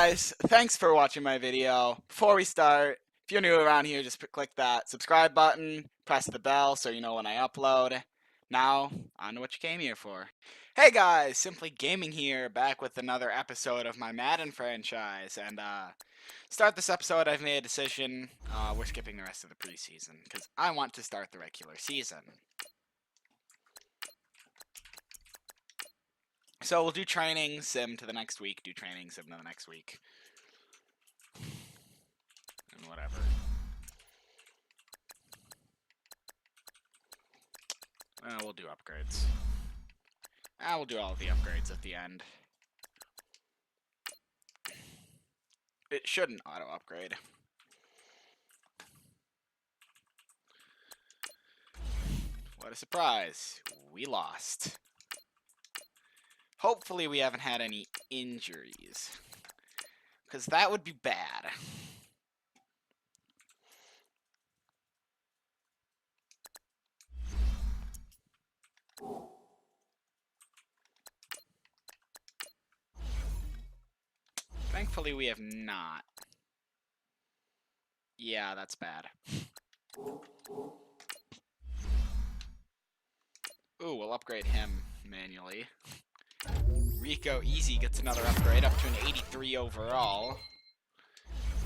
guys, thanks for watching my video. Before we start, if you're new around here, just click that subscribe button, press the bell so you know when I upload. Now, on to what you came here for. Hey guys, Simply Gaming here, back with another episode of my Madden franchise. And start this episode, I've made a decision. We're skipping the rest of the preseason, because I want to start the regular season. So we'll do training sim to the next week, do training sim to the next week. And whatever. We'll do upgrades. We'll do all of the upgrades at the end. It shouldn't auto-upgrade. What a surprise. We lost. Hopefully we haven't had any injuries, because that would be bad. Thankfully we have not. Yeah, that's bad. Ooh, we'll upgrade him manually. Rico Easy gets another upgrade, up to an 83 overall.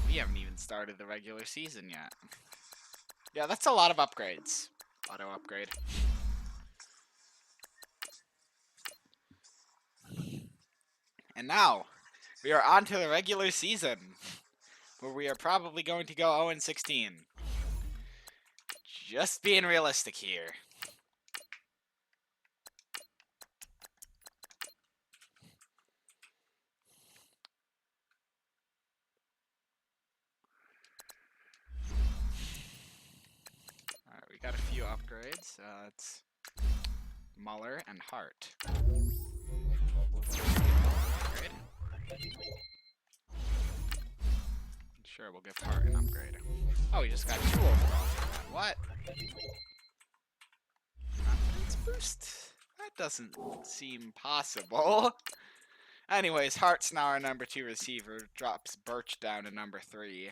We haven't even started the regular season yet. Yeah, that's a lot of upgrades. Auto upgrade. And now, we are on to the regular season, where we are probably going to go 0-16. Just being realistic here. Got a few upgrades. It's Muller and Hart. Upgrade. Sure, we'll give Hart an upgrade. Oh, he just got 2 overall. What? Confidence boost? That doesn't seem possible. Anyways, Hart's now our number 2 receiver. Drops Birch down to number 3.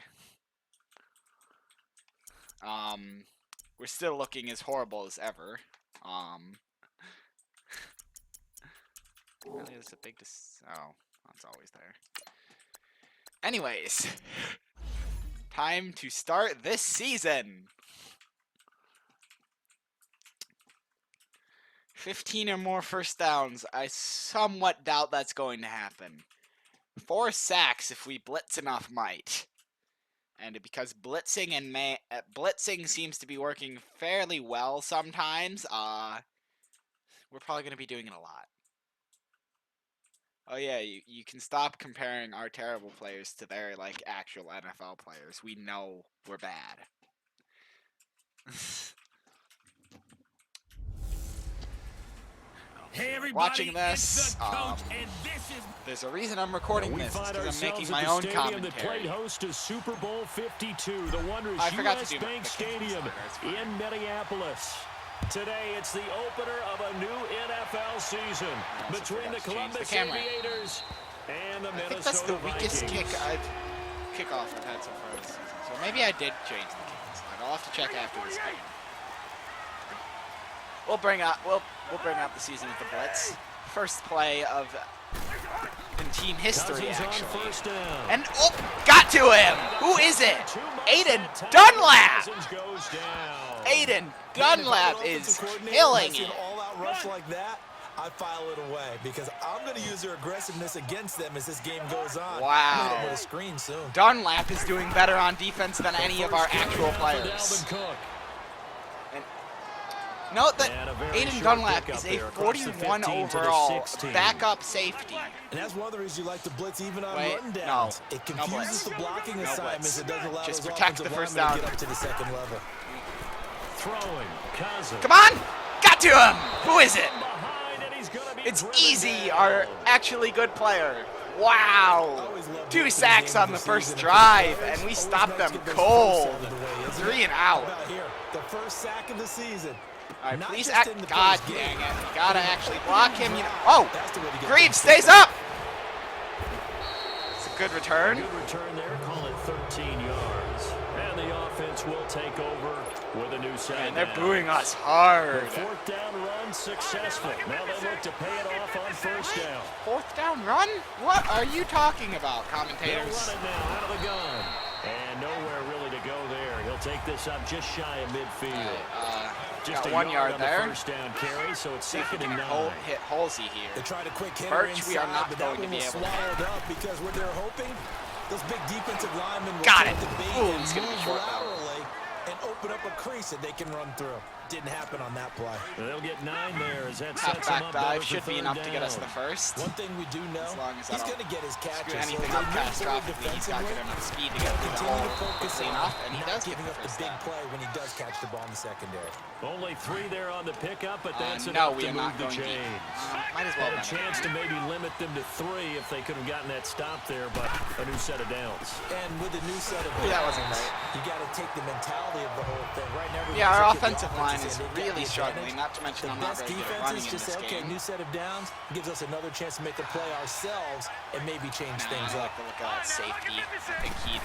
We're still looking as horrible as ever. Really, there's a big oh, that's always there. Anyways, time to start this season. 15 or more first downs. I somewhat doubt that's going to happen. 4 sacks if we blitz enough might. And because blitzing and blitzing seems to be working fairly well sometimes, we're probably going to be doing it a lot. Oh yeah, you can stop comparing our terrible players to their, like, actual NFL players. We know we're bad. Hey everybody, watching this, there's a reason I'm recording this, because I'm making my own commentary. That played host to Super Bowl 52, the wondrous US Bank Stadium in Minneapolis. Today, it's the opener of a new NFL season between the Columbus Aviators and the Minnesota Vikings. That's the weakest kickoff I've had so far this season. So maybe I did change the kicking slide. I'll have to check after this game. We'll bring up the season with the blitz. First play of in team history, actually. And oh, got to him. Who is it? Aiden Dunlap. Aiden Dunlap is killing it. All-out rush like that, I file it away because I'm going to use their aggressiveness against them as this game goes on. Wow. With a screen soon. Dunlap is doing better on defense than any of our actual players. Note that Aiden Dunlap is a 41 overall backup safety. And that's one of the reasons you like to blitz even on run downs. It confuses the blocking assignments. It doesn't allow just those protect the first down. To get up to the second level. Come on! Got to him! Who is it? It's Easy, our actually good player. Wow! 2 sacks on the first drive, and we stopped them cold. 3 and out. The first sack of the season. All right, please act. God dang it! You gotta actually block him. You know. Oh, Greaves stays up. It's a good return. Good return there. Call it 13 yards. And the offense will take over with a new set. And they're booing us hard. The fourth down run successful. Now they look to pay it off on first down. Fourth down run? What are you talking about, They'll commentators? run it now out of the gun. And nowhere really to go there. He'll take this up just shy of midfield. Just got a 1 yard on there. The first down carry, so it's See if we second can and 9. hit Halsey here. They tried a quick hitter Birch, inside, we are not but going that to be one was able to. swallowed up because what they're hoping, those big defensive linemen will Got take it. the bait Ooh, and it's gonna be move short though. laterally and open up a crease that they can run through. Didn't happen on that play. They'll get 9 there as that sets them Halfback up better dive for should be third enough to get us down. the first. One thing we do know, As long as I he's don't going to get his Screw catches. anything so up they move forward catastrophically. He's got good defensively. enough speed to get through the Continue hole to focus quickly on enough, and he not does get giving the up the first big down. play when he does catch the ball in the secondary. Only 3 there on the pickup, but that's No, enough we to are move not the going deep. chains. Might as well Had a run it. chance to maybe limit them to 3 if they could have gotten that stop there, but a new set of downs. And with a new set of Ooh, that wasn't downs, great. you got to take the mentality of the whole thing. Right now, Yeah, our everyone's looking at offensive the line offenses is and they've got really the struggling, advantage. not to mention The I'm not best very good at defense running is in just this say, okay, game. new set of downs, gives us another chance to make a play ourselves and maybe change things I up. like to look at safety. I think he'd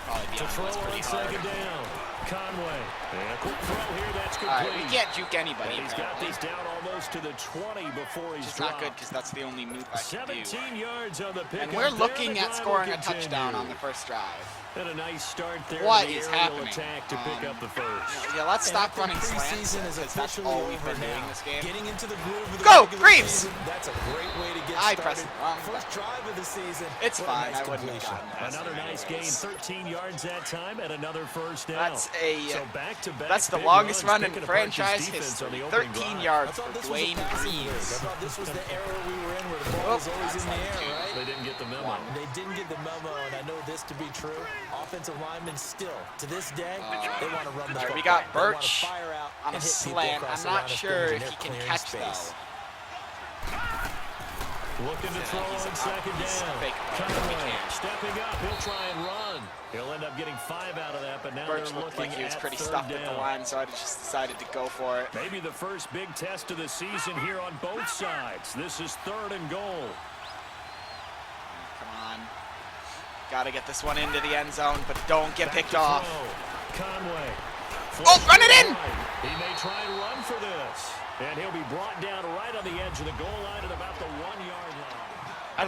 probably be To on throw this on pretty hard. second down. Conway. And a quick throw here, that's All complete. right, we can't juke anybody. And he's got apparently. these down almost to the 20 before he's Which is dropped. not good because that's the only move I can do. 17 yards on the pickup. And we're there. looking The at drive scoring will a touchdown continue. on the first drive. And a nice start there. What to the is aerial happening? attack to pick up the first. Yeah, let's stop And I running think slants preseason is because that's officially all we've over been doing now. this game. Getting into the groove of the Go, regular Greaves! season, that's a great way to get I started. pressed it wrong. First drive of the season. It's what a fine. nice I wouldn't have completion. gotten that. Another nice gain, 13 yards that time, and another first down. That's a. So back-to-back That's the big longest runs, run in picking apart this franchise defense on history. the opening 13 drive. yards I for thought this was a Dwayne passing league. I Greaves. thought this was the era we were in where the ball Oh, was always in the air, right? They didn't get the memo. They didn't get the memo, and I know this to be true. Offensive linemen still, to this day, they want to run the football. We got They wanna Birch fire out on a and hit people slant. across I'm the line not of sure scrimmage, if and he they're can clearing catch space. Looking to throw on second down. fake play. Conway stepping up. He'll try and run. He'll end up getting 5 out of that, but now Birch they're looked looking like he was at pretty third stuffed at the down. line, so I just decided to go for it. Maybe the first big test of the season here on both sides. This is 3rd and goal. Come on. Gotta get this one into the end zone, but don't get Back picked to off. throw. Conway. Oh, run it in! He may try and run for this. And he'll be brought down right on the edge of the goal line at about the 1-yard line. I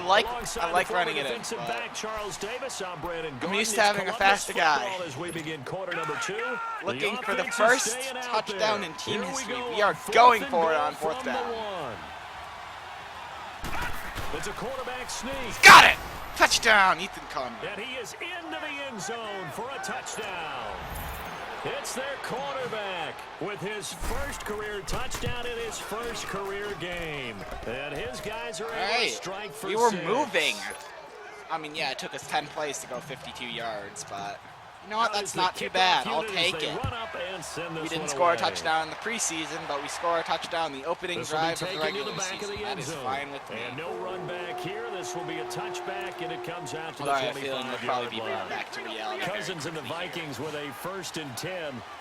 like running it in. Defensive back Charles Davis. I'm Brandon I'm Gordon. used to having a It's faster Columbus guy. football as we begin quarter number 2. Looking for the offense is first staying out touchdown there. in team Here history. go We on are fourth going and for it goal on 4th from the down. 1. It's a quarterback sneak. Got it! Touchdown, Ethan Conway. And he is into the end zone for a touchdown. It's their quarterback with his first career touchdown in his first career game. And his guys are able to strike for We were 6. moving. I mean, yeah, it took us 10 plays to go 52 yards, but you know what? That's not too bad. I'll take it. We didn't score a touchdown in the preseason, but we score a touchdown in the opening drive of the regular season. That is fine with me. And no run back here. This will be a touchback, and it comes out to Although I the have a feeling we'll probably be 25-yard brought line. back to reality. Cousins and the Vikings with a 1st and 10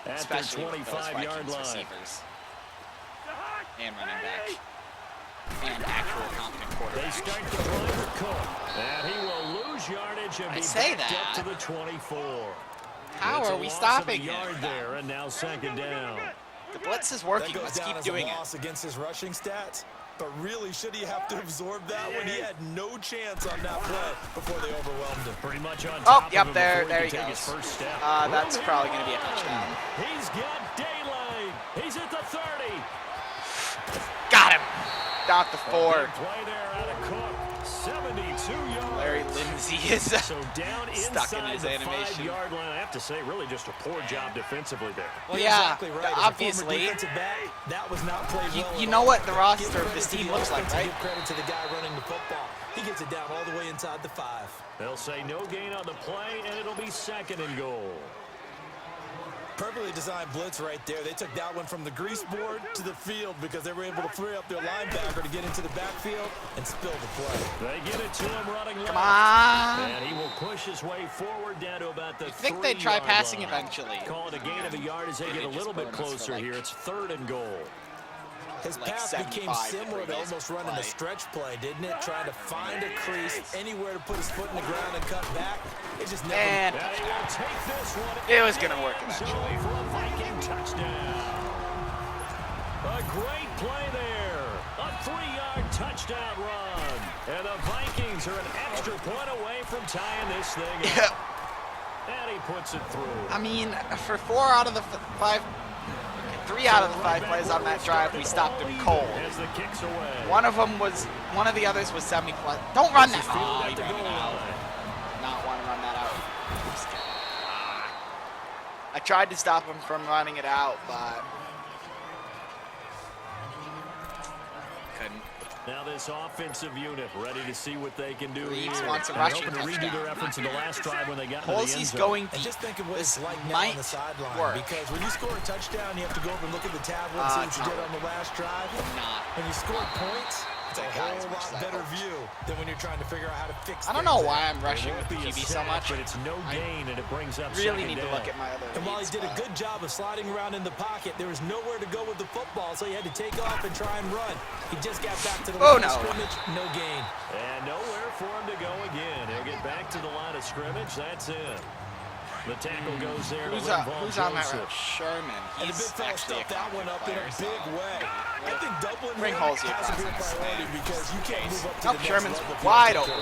at Especially their with those 25-yard Vikings line. receivers. And running back. And actual competent quarterback. They start the drive with Cook. And he will lose yardage and be backed up to the 24. How It's are a we loss stopping of a yard him? there, and now 2nd down. The blitz is That working. goes Let's down keep as doing a it. loss against his rushing stats. But really, should he have to absorb that when he had no chance on that play before they overwhelmed him? Pretty much on Oh, top of yep, him there before he can take his goes. first step. That's probably going to be a touchdown. He's got daylight. He's at the 30. Got him. Not the 4. Big play there out of Cook. 72 yards. Larry Lindsey is So down stuck in inside his the animation. 5-yard line. I have to say, really just a poor job defensively there. Well, You're yeah, exactly right. As a former obviously. defensive back, that was not played well You at know all. what the Give roster of credit this to team the looks like, offense and right? Give credit to the guy running the football. He gets it down all the way inside the 5. They'll say no gain on the play, and it'll be 2nd and goal. Perfectly designed blitz right there. They took that one from the grease board to the field because they were able to free up their linebacker to get into the backfield and spill the play. They get it to him running left. Come on. And he will push his way forward down to about the 3-yard line. I think they'd try passing eventually. Call it a gain of a yard as they get a little bit closer here. It's 3rd and goal. His like path became similar to almost running a stretch play, didn't it? Trying to find a crease, anywhere to put his foot in the ground and cut back. It just never. And it was going to work eventually. For a Viking touchdown. A great play there. A 3-yard touchdown run. And the Vikings are an extra point away from tying this thing up. And he puts it through. I mean, for 3 out of the 5 plays on that drive, we stopped him cold. One of the others was 70+. Don't run that. Oh, he ran it out. Not want to run that out. I tried to stop him from running it out, but couldn't. Now this offensive unit ready to see what they can do here. Wants a rushing touchdown. Redo their efforts in the last drive when they got to the end zone. Going deep. And just think of what it's like now on the sideline. Because when you score a touchdown, you have to go over and look at the tablet and see what you did on the last drive. When you score points, it's a whole lot better view than when you're trying to figure out how to fix it. I don't know why I'm rushing with the QB so much. But it's no gain, and it brings up really need to look at my other And while he did a good job of sliding around in the pocket, there was nowhere to go with the football, so he had to take off and try and run. He just got back to the line of scrimmage, no gain. And nowhere for him to go again. He'll get back to the line of scrimmage. That's it. The tackle goes there. Who's on that route? Sherman. And the big fella stuffed that one up in a big way. I think doubling Ring him holes has to be a priority because you can't move up to the next Sherman's level. wide open.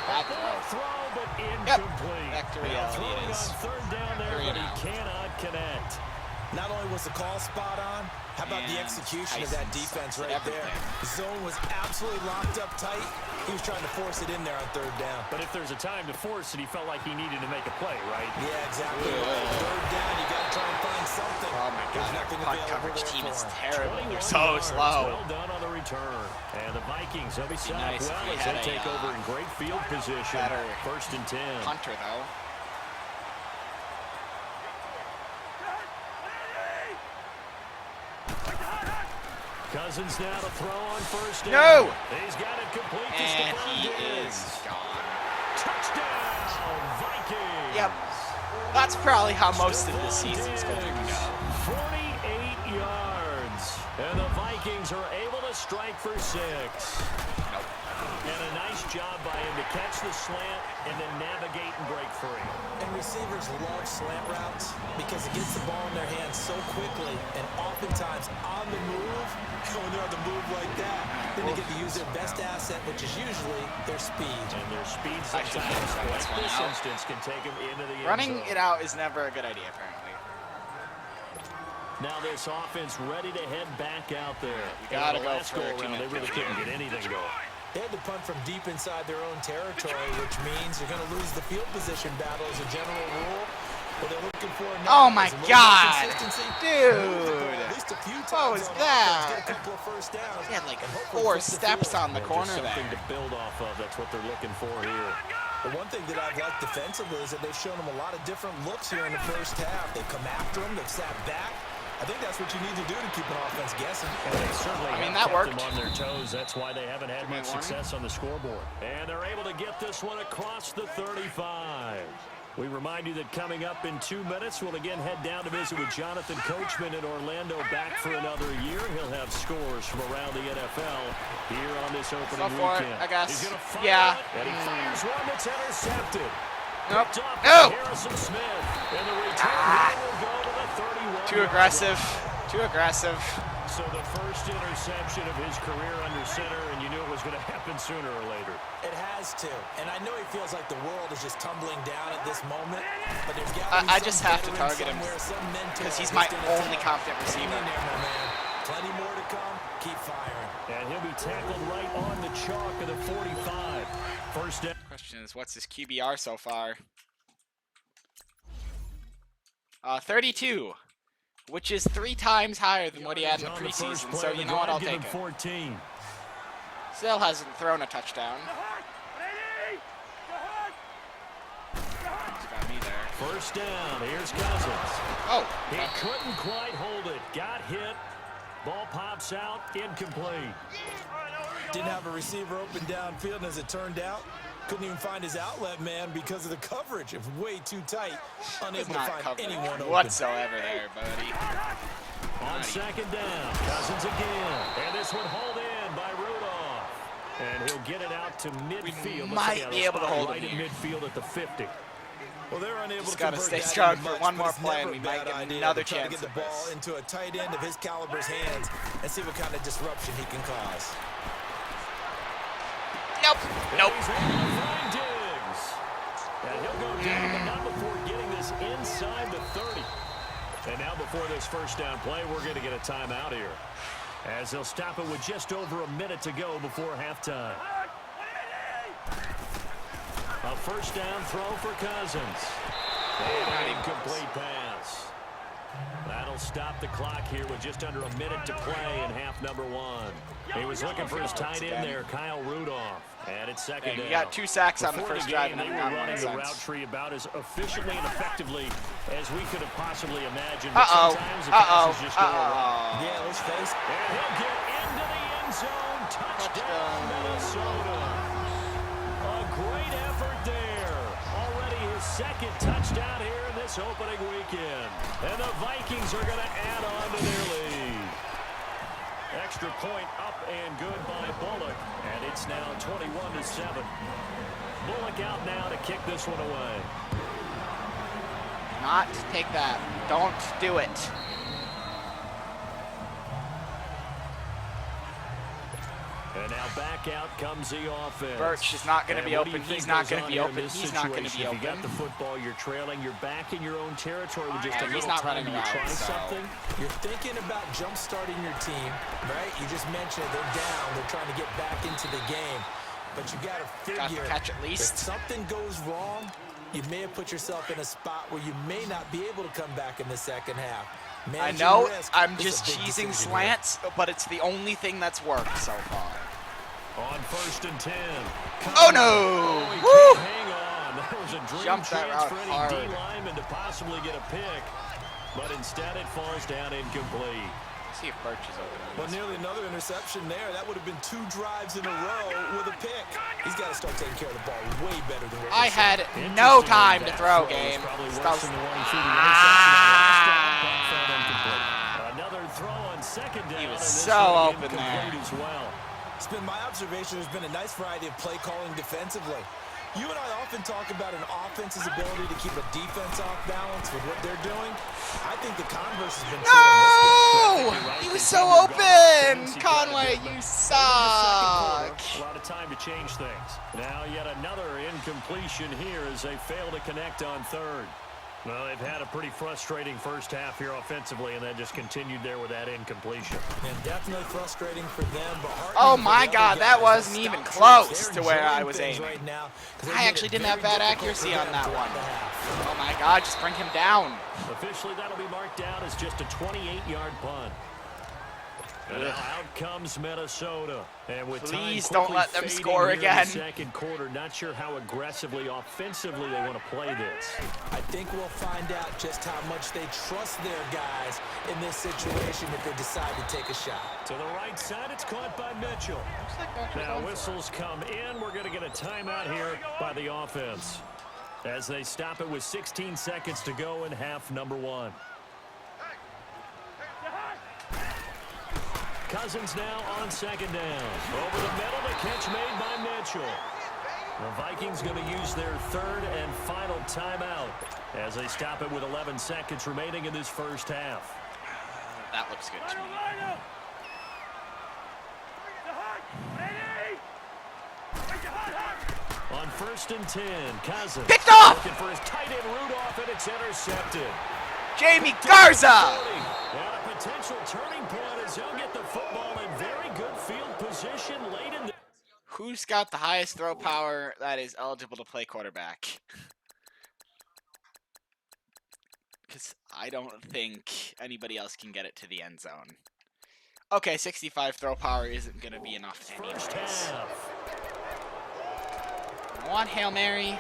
Bad throw, but incomplete. Back to reality it is. Third down there, but he cannot connect. Not only was the call spot on, how about the execution of that defense right there? The zone was absolutely locked up tight. He was trying to force it in there on third down. But if there's a time to force it, he felt like he needed to make a play, right? Yeah, exactly. Third down, you got to try and find something. Oh my God, our punt coverage team is terrible. They're so yards, slow. Well done on the return. And the Vikings have a nice well if we as had they take over in great field position. First and 10. Punter, though. Cousins now to throw on first down. No! He's got it complete to And Stephon he Diggs. is gone. Touchdown, Vikings. Yep. That's probably how most of the season's going to go. 48 yards. And the Vikings are able to strike for 6. Nope. And a nice job by him to catch the slant and then navigate and break free. And receivers love slant routes because it gets the ball in their hands so quickly and oftentimes on the move. When they're on the move like that, then they get to use their best asset, which is usually their speed. And their speed sometimes, like this instance, can take them into the end Running zone. it out is never a good idea, apparently. Now this offense ready to head back out there. You gotta go last for go a around, they really couldn't get anything going. They had to punt from deep inside their own territory, which means you're going to lose the field position battle as a general rule. What they're looking for now oh my is a God, dude! at least a few what was that? Get a couple of first downs. He had like 4 steps on the corner there. Something to build off of. That's what they're looking for here. The one thing that I've liked defensively is that they've shown them a lot of different looks here in the first half. They've come after them. They've sat back. I think that's what you need to do to keep an offense guessing. And they certainly that kept worked. them on their toes. That's why they haven't had much success on the scoreboard. And they're able to get this one across the 35. We remind you that coming up in 2 minutes, we'll again head down to visit with Jonathan Coachman in Orlando, back for another year. He'll have scores from around the NFL here on this opening weekend. I guess. He's gonna fire Yeah. it, and he fires one that's intercepted. Nope. No! Harrison Smith. And the return will go to the 31. Too aggressive. Too aggressive. So the first interception of his career under center, and you knew it was going to happen sooner or later. It has to. And I know he feels like the world is just tumbling down at this moment, but there's got to be I just have to target him because he's my only confident receiver. Plenty more to come. Keep firing. And he'll be tackled right on the chalk of the 45. First down. Question is, what's his QBR so far? 32, which is 3 times higher than what he had in the preseason. So you know what, I'll take it. 14. Still hasn't thrown a touchdown. He's got me there. First down. Here's Cousins. Oh, he couldn't quite hold it. Got hit. Ball pops out. Incomplete. Didn't have a receiver open downfield, and as it turned out, couldn't even find his outlet man because of the coverage. It was way too tight. Unable to find anyone open. whatsoever there, buddy. On on second down. Cousins again. And this one hauled in by Rudolph. And he'll get it out to midfield. We might be able to hold right him in here. midfield at the 50. Well, they're unable Just to gotta convert stay that strong into for much, one but more it's play, and never we a might bad get idea another to try to chance get the at ball this. into a tight end of his caliber's hands and see what kind of disruption he can cause. Nope. Nope. He's able to find Diggs. And he'll go down, but not before getting this inside the 30. And now before this first down play, we're going to get a timeout here, as they'll stop it with just over a minute to go before halftime. A first down throw for Cousins. And an incomplete pass. That'll stop the clock here with just under a minute to play in half number one. He was looking for his tight end there, Kyle Rudolph. And it's second down. You got 2 sacks on the Before first the drive, game, and they then were got running the 1 route tree about as efficiently and effectively as we could have possibly imagined. Uh-oh. Sometimes the passes just go away. Yeah, let's face it. And he'll get into the end zone. Touchdown, Minnesota. A great effort there. Already his second touchdown here in this opening weekend. And the Vikings are going to add on to their lead. Extra point up and good by Bullock. And it's now 21-7. Bullock out now to kick this one away. Not take that. Don't do it. And now back out comes the offense. Birch is not going to be And what do open. you think He's not goes going to on be here in open. this He's not going to situation? be If you got open. the football, you're trailing, you're back in your own territory with just a He's little not time. running Do you around, try so. something? You're thinking about jump-starting your team, right? You just mentioned it. They're down. They're trying to get back into the game. But you got to Got figure to catch at if least. something goes wrong, you may have put yourself in a spot where you may not be able to come back in the second half. I Managing know risk I'm is just a big cheesing decision slants, but it's the only thing that's worked so far. On 1st and 10. Oh, no! He Woo! can't hang on. That was a dream Jumped that chance route for any hard. D-lineman to possibly get a pick. But instead it falls down incomplete. Let's see if Birch is open. Well, nearly another interception there. That would have been 2 drives in a row with a pick. He's got to start taking care of the ball way better than what I we're seeing. had no time to That throw, throw is game. probably That worse was- than the one he threw to the interception on the last drive, but fell incomplete. Another throw on second down. He was and this so one open incomplete there. as well. It's been my observation there's been a nice variety of play calling defensively. You and I often talk about an offense's ability to keep a defense off balance with what they're doing. I think the converse has been true in this game. No! He was so open! Conway, you suck! A lot of time to change things. Now yet another incompletion here as they fail to connect on third. Well, they've had a pretty frustrating first half here offensively, and that just continued there with that incompletion. And definitely frustrating for them. But Oh heartening for my the God, other that guys. wasn't They're even stop close troops. to They're where I enjoying was things aiming. right now, 'cause they I made actually it didn't very have bad difficult accuracy for on them that throughout one. the half. Oh my God, just bring him down. Officially, that'll be marked down as just a 28-yard punt. And now out comes Minnesota. And with Please time don't quickly let them fading score here in again. the second quarter, not sure how aggressively, offensively they want to play this. I think we'll find out just how much they trust their guys in this situation if they decide to take a shot. To the right side, it's caught by Mitchell. Now whistles come in. We're going to get a timeout here by the offense as they stop it with 16 seconds to go in half number one. Cousins now on second down. Over the middle, the catch made by Mitchell. The Vikings going to use their third and final timeout as they stop it with 11 seconds remaining in this first half. That looks good to me. On 1st and 10, Cousins Picked off! looking for his tight end Rudolph, and it's intercepted. Jamie Garza! And a potential turning point as he'll get the football in very good field position late in the... Who's got the highest throw power that is eligible to play quarterback? Because I don't think anybody else can get it to the end zone. Okay, 65 throw power isn't going to be enough First anyways. half. I want Hail Mary.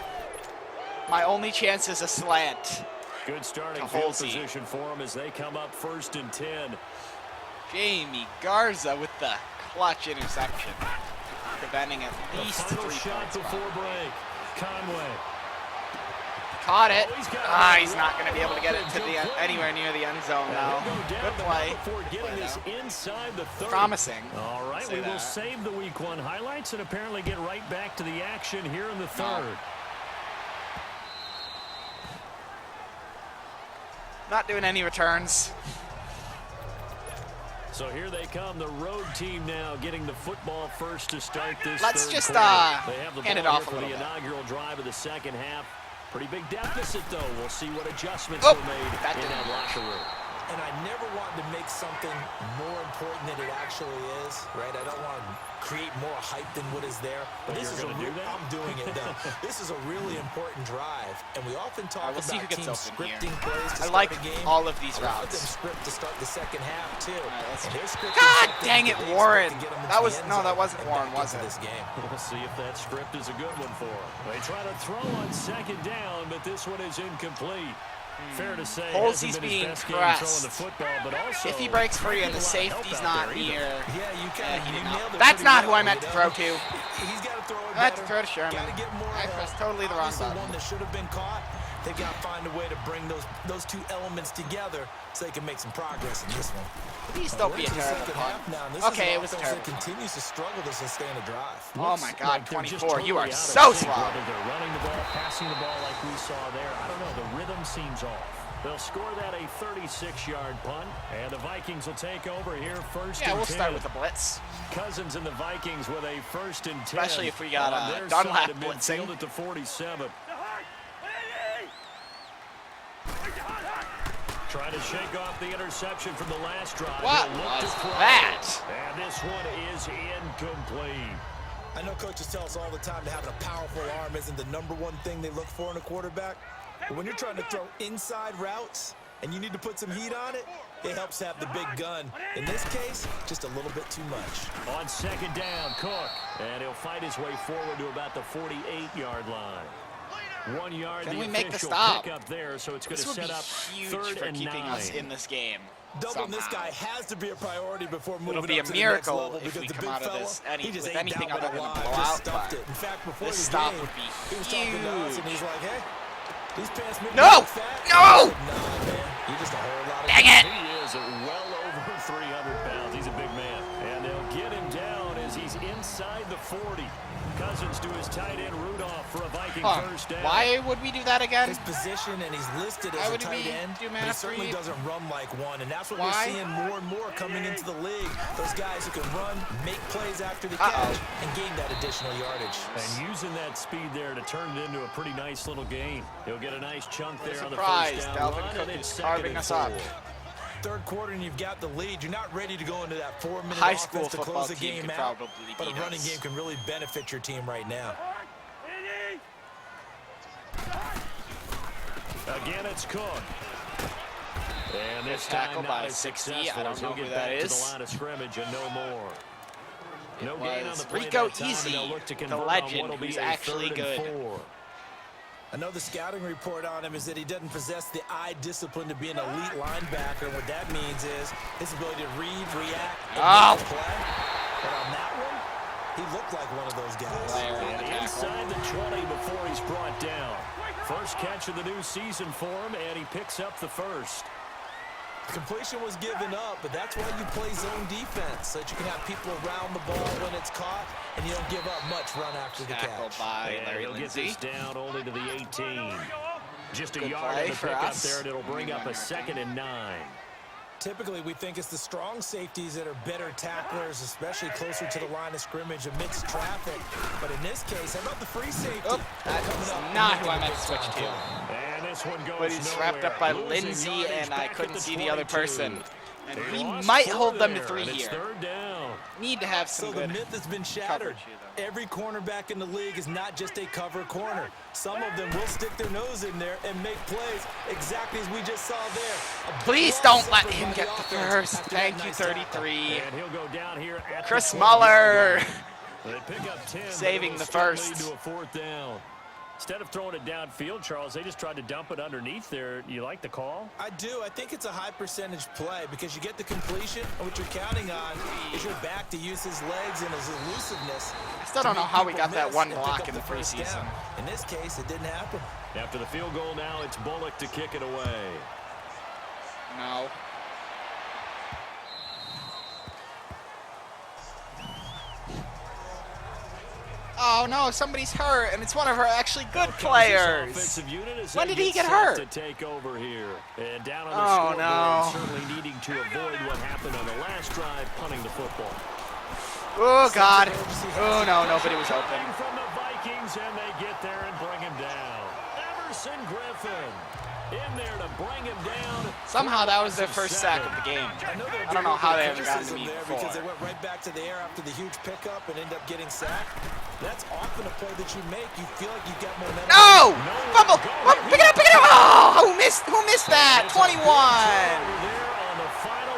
My only chance is a slant. Good starting To field Halsey. position for him as they come up 1st and 10. Jamie Garza with the clutch interception. Preventing at The least final 3 shot points. before break. Conway. caught it. Ah, he's not going to be able to get it to the anywhere near the end zone now. Good play. Promising. All right, we will save the Week 1 highlights and apparently get right back to the action here in the third. Not doing any returns. So here they come, the road team now getting the football first to start this Let's third just quarter. They have the hand it ball off here a for little the bit. inaugural drive of the second half. Pretty big deficit, though. We'll see what adjustments Oh, were made in that locker room. And I never want to make something more important than it actually is, right? I don't want to create more hype than what is there. But this is I'm doing it, though. This is a really important drive, and we often talk about teams scripting plays to start a game. All of these routes. A lot of them script to start the second half, too. God dang it, Warren. That wasn't Warren, was it? This game. We'll see if that script is a good one for him. They try to throw on second down, but this one is incomplete. Fair to say, Holsey's being pressed. The football, but also if he breaks free and the safety's not near, you nailed it. That's not who I meant to throw to. He's got to throw it I meant to throw to Sherman. I pressed totally the wrong button. One that should have been caught. They've got to find a way to bring those two elements together so they can make some progress in this one. Please don't be a terrible punt. Okay, it was terrible. Continues to struggle to sustain a drive. Oh my God, 24! You are so slow. They're running the ball, passing the ball like we saw there. I don't know. The rhythm seems off. They'll score that a 36-yard punt, and the Vikings will take over here first and 10. Yeah, we'll start with the blitz. Cousins and the Vikings with a first and 10. Especially if we got Dunlap blitzing. At the 47. Trying to shake off the interception from the last drive. What was that? And this one is incomplete. I know coaches tell us all the time that having a powerful arm isn't the #1 thing they look for in a quarterback. But when you're trying to throw inside routes and you need to put some heat on it, it helps have the big gun. In this case, just a little bit too much. On second down, Cook. And he'll fight his way forward to about the 48-yard line. 1 yard. Can we make the stop? Up there, so it's going to set up huge third for and keeping 9. us in this game. Doubling this guy has to be a priority before moving It'll be up a to the next miracle level if we because come out of this with anything other than a just blowout. stuffed it. In fact, before This the stop game, would be he was talking to us and huge. he's like, hey, these pants make me No! look fat. No! Nah, man, you're just a whole lot of Dang it! He is well over 300 pounds. He's a big man. And they'll get him down as he's inside the 40. Cousins to his tight end Rudolph for a Viking first down. Why would we do that again? his position, and he's listed as a tight end, but he certainly doesn't run like one, and that's what we're seeing more and more coming into the league. Those guys who can run, make plays after the catch, and gain that additional yardage. And using that speed there to turn it into a pretty nice little gain. He'll get a nice chunk there on the Surprise, first down Dalvin run, Cook and it's is carving us up. Third quarter and you've got the lead. You're not ready to go into that 4-minute High school offense to football close the team game could out. probably But a beat running us. game can really benefit your team right now. Again, it's Cook. And this tackle time by not 60. successful. I don't know He'll who get that back to is. the line of scrimmage and no more. No gain on the play Rico that time, Easy, and they'll look to the convert on legend, what'll be who's a actually 3rd and good. 4. Another scouting report on him is that he doesn't possess the eye discipline to be an elite linebacker. And what that means is his ability to read, react, and make a play. But on that one, he looked like one of those guys. And inside the 20 before he's brought down. First catch of the new season for him, and he picks up the first. Completion was given up, but that's why you play zone defense, so that you can have people around the ball when it's caught, and you don't give up much run after the catch. By Larry he'll get this down only to the 18. Just a Good yard play on the for pickup us. there, and it'll bring up a 2nd and 9. Typically, we think it's the strong safeties that are better tacklers, especially closer to the line of scrimmage amidst traffic. But in this case, how about the free safety? Oh, that's not who I meant to switch to. And this one goes But he's wrapped up by Losing Lindsey, yardage and I back couldn't at the see the other 22. person. And They we lost might 4 hold them to there, 3 and it's here. 3rd down. Need to have some So good the myth has been shattered. coverage here, Every cornerback in the league is not just a cover corner. Some of them will stick their nose in there and make plays exactly as we just saw there. Please don't let him get the first. Thank you, 33. And he'll go down here at Chris the Muller. They pick up 10, saving but the it'll still first. lead to a 4th down. Instead of throwing it downfield, Charles, they just tried to dump it underneath there. You like the call? I do. I think it's a high percentage play because you get the completion, and what you're counting on is your back to use his legs and his elusiveness. I still don't know how we got that one block in the preseason. In this case, it didn't happen. After the field goal now, it's Bullock to kick it away. No. Oh no, somebody's hurt, and it's one of our actually good players. When did he get hurt? To take over here. And down on the oh scoreboard, no. certainly needing to avoid what happened on the last drive, punting the football. Oh God. Oh no, nobody was open. From the Vikings, and they get there and bring him down. Emerson Griffin in there to bring him down. Somehow that was their first sack of the game. I don't know how they haven't gotten to me before. Because they went right back to the air after the huge pickup and end up getting sacked. That's often a play that you make. You feel like you got momentum. No! Fumble! Pick it up! Pick it up! Oh! Who missed that? 21!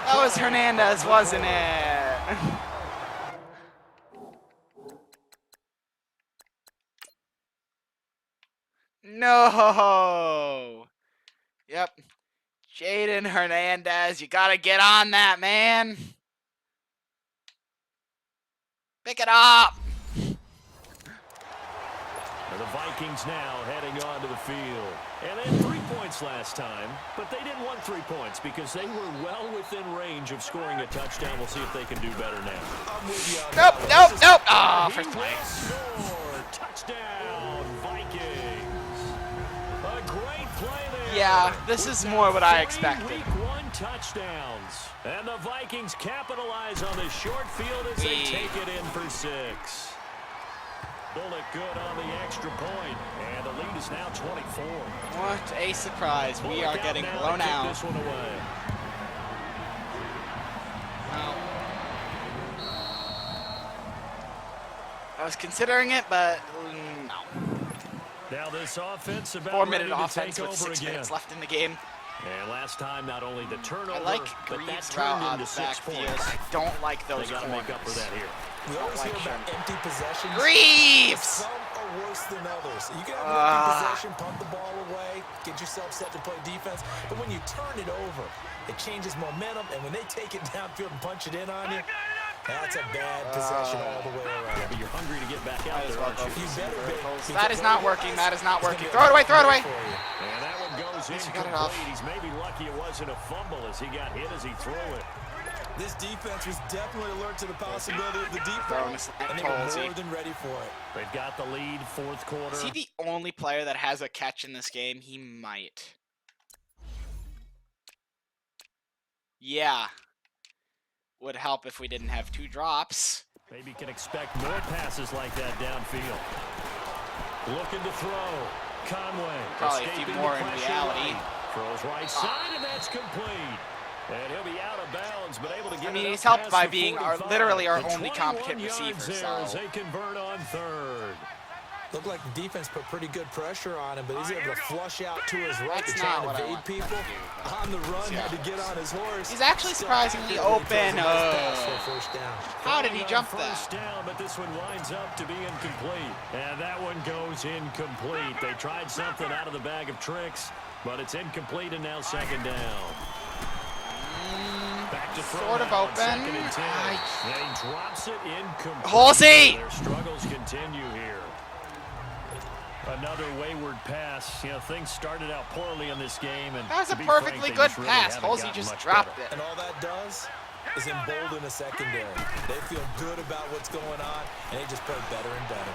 That was Hernandez, wasn't it? No! Yep. Jaden Hernandez, you gotta get on that, man. Pick it up! The Vikings now heading onto the field. And they had 3 points last time, but they didn't want 3 points because they were well within range of scoring a touchdown. We'll see if they can do better now. Nope. Ah, first play. Score. Touchdown, Vikings. A great play there. Yeah, this is more what I expected. Week 1 touchdowns. And the Vikings capitalize on the short field as they take it in for 6. Bullock good on the extra point, and the lead is now 24. What a surprise. We are getting blown out. This one away. Well, I was considering it, but no. Now this offense about 4-minute offense with 6 minutes left in the game. And last time, not only the turnover, I like but that Greaves' turned route out into of the 6 backfield. points. I don't like those They got to corners. make up for that here. We always hear about empty possessions. Greaves! Some are worse than others. You can have an empty possession, punt the ball away, get yourself set to play defense. But when you turn it over, it changes momentum. And when they take it downfield and punch it in on you, that's a bad possession all the way around. But you're hungry to get back out there, aren't you? That is not working. That is not working. Throw it away. Throw it away. And that one goes incomplete. He's maybe lucky it wasn't a fumble as he got hit as he threw it. This defense was definitely alert to the possibility of the deep ball, and they were more than ready for it. They've got the lead, 4th quarter. Is he the only player that has a catch in this game? He might. Yeah. Would help if we didn't have 2 drops. Maybe can expect more passes like that downfield. Looking to throw. Conway. Probably a few more in reality. Throws right side, and that's complete. And he'll be out of bounds, but able to get it he's up helped past by the being 45. literally our The only 21 competent yards receiver. there as they convert on 3rd. Looked like the defense put pretty good pressure on him, but he's able to flush out to his right to That's try not and what I evade want people. On the run, had to get on his horse. He's actually surprisingly open. How did he jump that? First down, but this one winds up to be incomplete. And that one goes incomplete. They tried something out of the bag of tricks, but it's incomplete, and now 2nd down. Back to throw Sort of now on open. 2nd and 10. And he drops it incomplete. Halsey! Their struggles continue here. Another wayward pass. You know, things started out poorly in this game, and that was a to be perfectly frank, good really pass. haven't Halsey gotten just much dropped better. it. And all that does is embolden a secondary. They feel good about what's going on, and they just play better and better.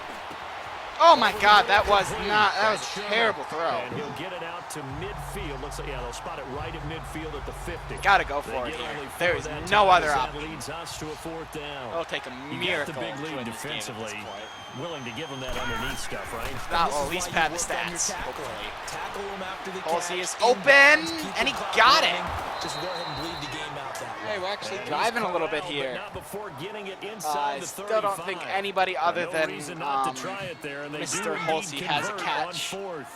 Oh my God, that was a terrible throw. And he'll get it out to midfield. Looks like, yeah, they'll spot it right at midfield at the 50. Gotta go for it here. There is no other option. That leads us to a 4th down. It'll take a miracle the big to lead win this game at this defensively. point. Willing to give them that underneath stuff, right? Not, well, at least pad the stats, hopefully. Tackle him after the Halsey catch. is open, and he got it. Just go ahead and bleed the game out that way. Hey, we're actually driving a little bit here. Not before getting it I inside the still don't think 35. anybody other No than reason not to try it there, and they Mr. do indeed Halsey has a convert catch. on 4th.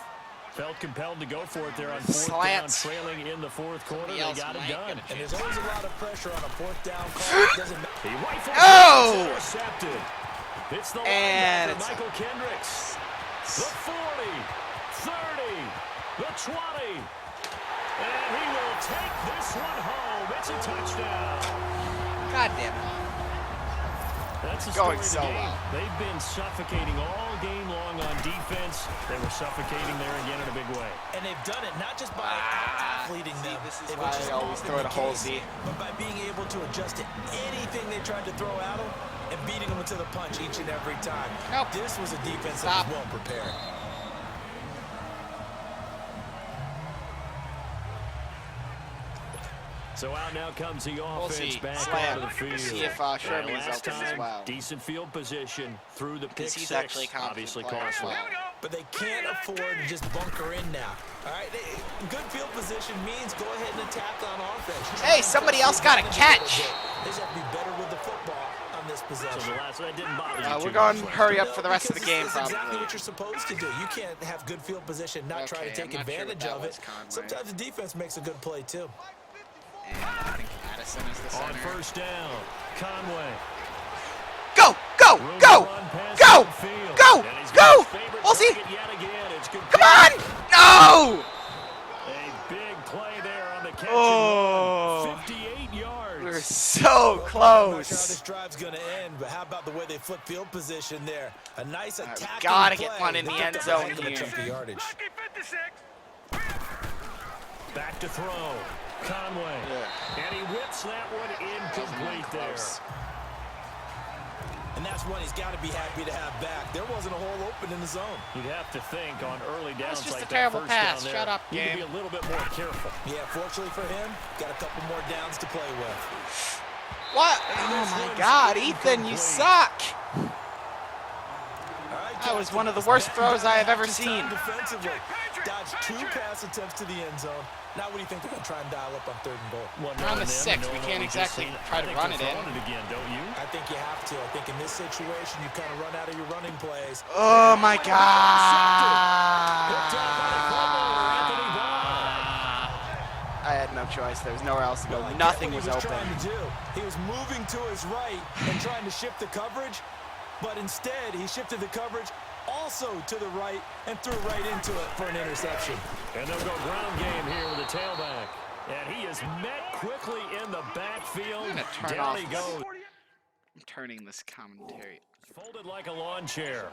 Felt compelled to go for it there on 4th Slants. down, trailing in the 4th quarter. Somebody They else got it might done. get a And there's always a lot of pressure on a 4th down call. It doesn't matter. He rifles Oh! intercepted. It's the And linebacker, it's Michael Kendricks. The 40, 30, the 20. And he will take this one home. It's a touchdown. God damn it. That's the Going story of the so game. well. They've been suffocating all game long on defense. They were suffocating there again in a big way. And they've done it not just by out-athleting them. This is why I always throw it a whole Z. But by being able to adjust to anything they tried to throw at them and beating them to the punch each and every time. Nope. This was a defense that was well prepared. So out now comes the offense back Slam. onto the field. See if Sherman's last open as time, well. decent field position through the pick He's six. actually Obviously player as costly. well. But they can't afford to just bunker in now. All right, good field position means go ahead and attack on offense. Hey, somebody else got a catch. They just have to be better with the football on this possession. So the last that didn't bother you We're too going to much. hurry up for the rest of the game, That's probably. exactly what you're supposed to do. You can't have good field position, not try to take I'm not sure advantage what of that it. was, Conway. Sometimes the defense makes a good play too. And I think Madison is the On center. first down, Conway. Go, go, go, go, go, go. Halsey, come on. No. A big play there on the catch. Oh. 58 yards. We're so I'm not sure how close. this drive's going to end, but how about the way they flip field position there? A nice attacking gotta play. get one in the They end took zone a heck of a here. chunk of yardage. Back to throw. Conway. Yeah. And he whips that one incomplete there. And that's one he's got to be happy to have back. There wasn't a hole open in the zone. You'd have to think on early downs just like a that terrible first pass. down there, Shut up, you game. need to be a little bit more careful. Yeah, fortunately for him, got a couple more downs to play with. What? Oh my God, Ethan, you suck. That was one of the worst throws I have ever seen. Defensively, dodged 2 pass attempts to the end zone. Now what do you think they're going to try and dial up on 3rd and goal? Well, We're on the 6. We can't exactly try to run it in. Again, don't you? I think you have to. I think in this situation, you kind of run out of your running plays. Oh my God. I had no choice. There was nowhere else to go. Nothing was open. He was moving to his right and trying to shift the coverage, but instead he shifted the coverage also to the right and threw right into it for an interception. And they'll go ground game here with the tailback. And he is met quickly in the backfield. I'm gonna turn Down off he this. goes. I'm turning this commentary. Folded like a lawn chair.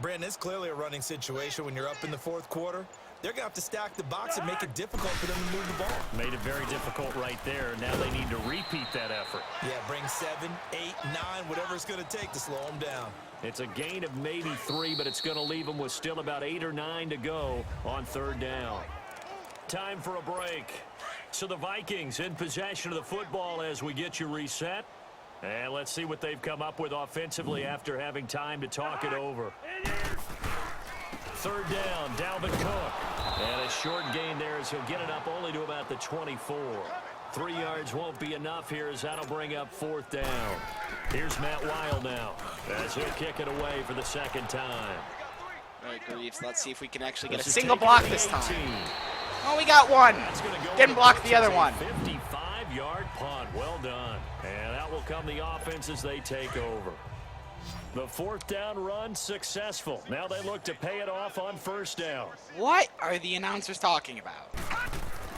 Brandon, it's clearly a running situation when you're up in the 4th quarter. They're going to have to stack the box and make it difficult for them to move the ball. Made it very difficult right there. Now they need to repeat that effort. Yeah, bring 7, 8, 9, whatever it's going to take to slow them down. It's a gain of maybe 3, but it's going to leave them with still about 8 or 9 to go on 3rd down. Time for a break. So the Vikings in possession of the football as we get you reset. And let's see what they've come up with offensively after having time to talk it over. 3rd down, Dalvin Cook. And a short gain there as he'll get it up only to about the 24. 3 yards won't be enough here as that'll bring up 4th down. Here's Matt Wild now as he'll kick it away for the 2nd time. All right, Greaves, let's see if we can actually get a single block this time. Oh, we got one. Didn't block the other one. 55-yard punt. Well done. And out will come the offense as they take over. The 4th down run successful. Now they look to pay it off on 1st down. What are the announcers talking about?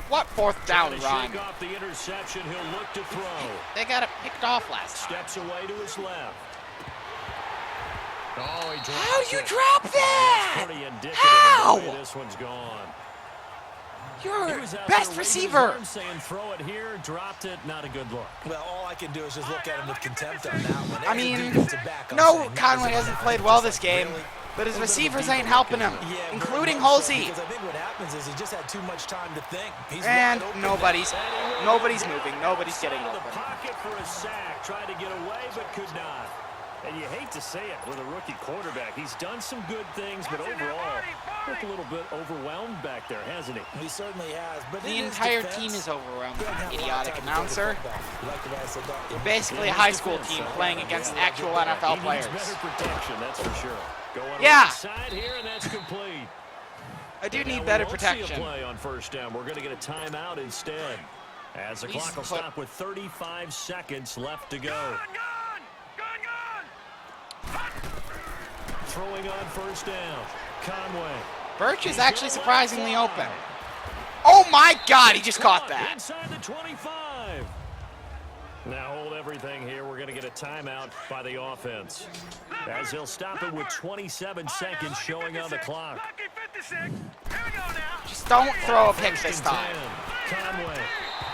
What 4th down run? Shake off the interception. He'll look to throw. They got it picked off last time. Steps away to his left. Oh, he dropped How'd you it. drop that? That's pretty indicative How? of the way this one's gone. You're He was out best there raising his receiver. arm saying throw it here, dropped it, not a good look. Well, all I can do is just look at him with contempt on that one. I As a mean, defensive back, I'm no, saying that Conway was hasn't played well this game, really but his receivers ain't helping him, Yeah, including very much so, Halsey. Because I think what happens is he just had too much time to think. He's And wide open nobody's moving, nobody's getting Into the open. pocket for a sack, tried to get away but could not. And you hate to say it with a rookie quarterback. He's done some good things, but overall, looked a little bit overwhelmed back there, hasn't he? He certainly has. But The in his entire defense, team is overwhelmed. he doesn't have a lot of Idiotic time to announcer. throw the football. You like the way I said that? We're basically a high school team playing against actual NFL He players. needs better protection, that's for sure. Going Yeah. right side here, and that's complete. I do And need now better we won't see a protection. play on 1st down. We're going to get a timeout instead. As the Please clock will put- stop with 35 seconds left to go. Throwing on 1st down. Conway. Birch is actually surprisingly open. Oh my God, he just caught that. Inside the 25. Now hold everything here. We're going to get a timeout by the offense, as he'll stop it with 27 seconds showing on the clock. Just don't throw a pick this time. Conway.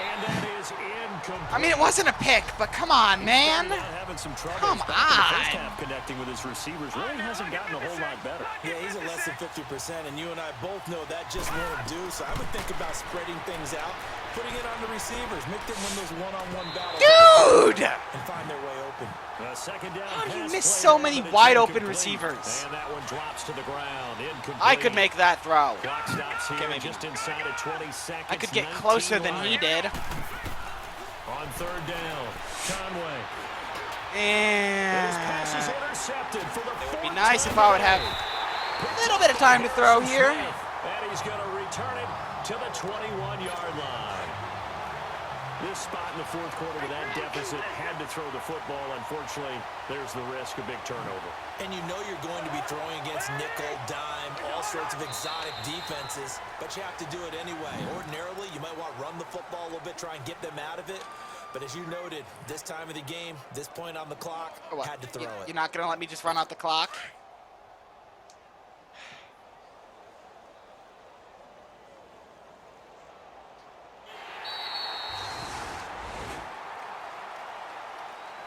And that is incomplete. I mean, it wasn't a pick, but come on, man. Having some trouble. Come Back in the first on. half connecting with his receivers. Really hasn't gotten a whole lot better. Yeah, he's at less than 50%, and you and I both know that just won't do. So I would think about spreading things out, putting it on the receivers, make them win those one-on-one battles. Dude! And find their way open. Second down. How do you miss so many wide open receivers? And that one drops to the ground. Incomplete. I could make that throw. Clock stops here just inside of 20 seconds. I could get closer than he did. On third down, Conway. And His pass is intercepted for the it would be nice if I would have a little bit of time to throw here. And he's going to return it to the 21-yard line. This spot in the fourth quarter with that deficit, had to throw the football. Unfortunately, there's the risk of big turnover. And you know you're going to be throwing against nickel, dime, all sorts of exotic defenses, but you have to do it anyway. Ordinarily, you might want to run the football a little bit, try and get them out of it. But as you noted, this time of the game, this point on the clock, had to throw it. You're not going to let me just run out the clock?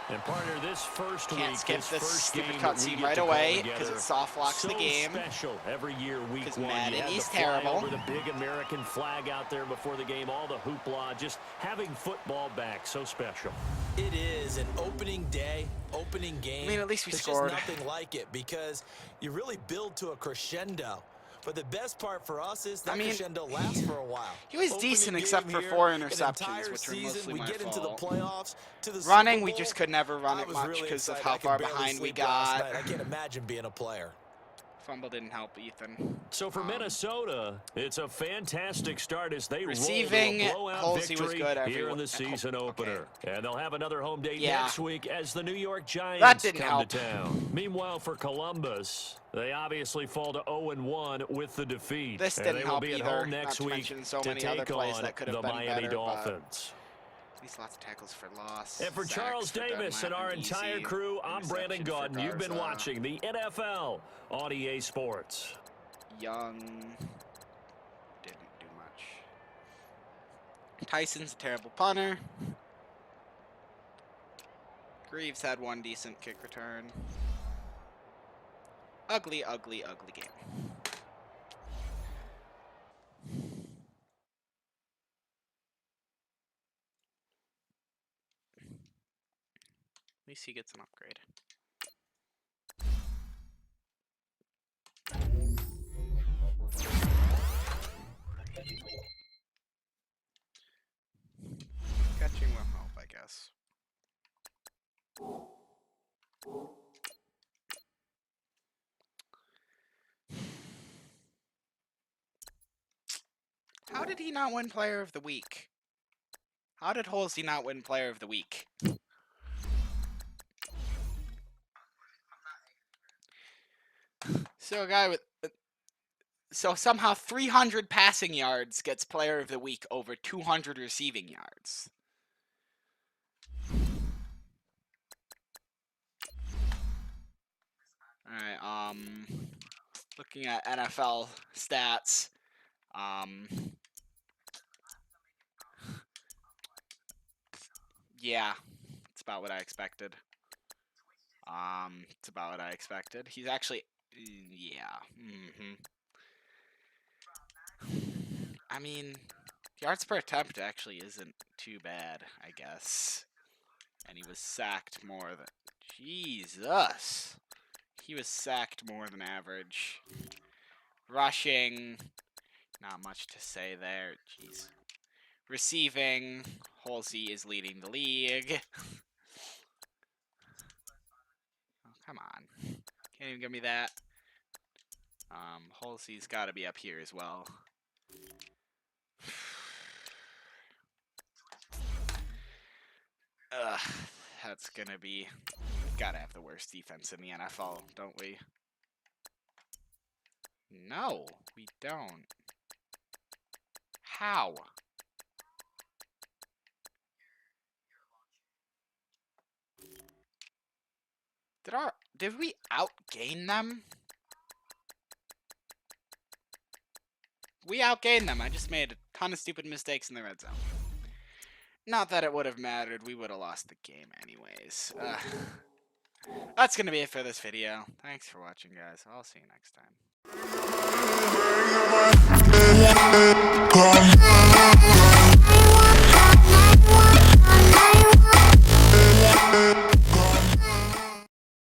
And partner, this first Can't week, skip this this first stupid game that we cutscene get right to call away together, because it soft locks the game. Special every year, week 'Cause one. Madden You have is the fly terrible. over the big American flag out there before the game, all the hoopla, just having football back, so special. It is an opening day, opening game. I mean, at least we There's scored. just nothing like it because you really build to a crescendo. But the best part for us is that crescendo lasts for a while. He was Opening decent game except for here, 4 an interceptions, entire which were season, mostly we my get into the fault. playoffs, to the Running, Super we Bowl. just could never run I it was much really because of excited. how I could far barely behind we sleep last got. night. I can't imagine being a player. Fumble didn't help Ethan. So for Minnesota, it's a fantastic start as they Receiving, roll to a blowout Halsey was victory good here in the season opener. And they'll have another home date Yeah. next week as the New York Giants That didn't come help. to town. Meanwhile, for Columbus, they obviously fall to 0-1 with the defeat. This and didn't they will help be at either, home next not to week mention so to many other take plays on that could have the been Miami better, Dolphins. These lots of tackles for loss. And for sacks Charles for done Davis and our laughing entire easy, crew, I'm Brandon interception for Gaudin. You've been Garza. watching the NFL on EA Sports. Young didn't do much. Tyson's a terrible punter. Greaves had one decent kick return. Ugly, ugly, ugly game. At least he gets an upgrade. Catching will help, I guess. How did he not win Player of the Week? How did Halsey not win Player of the Week? So a guy with... So somehow 300 passing yards gets Player of the Week over 200 receiving yards. Alright, looking at NFL stats, yeah, it's about what I expected. It's about what I expected. He's actually, yeah, I mean, yards per attempt actually isn't too bad, I guess. And he was sacked more than, Jesus. He was sacked more than average. Rushing, not much to say there. Jeez. Receiving, Halsey is leading the league. Oh, come on. Can't even give me that. Halsey's got to be up here as well. Ugh, that's gonna be... Gotta have the worst defense in the NFL, don't we? No, we don't. How? Did we outgain them? We outgained them. I just made a ton of stupid mistakes in the red zone. Not that it would have mattered. We would have lost the game anyways. That's going to be it for this video. Thanks for watching, guys. I'll see you next time.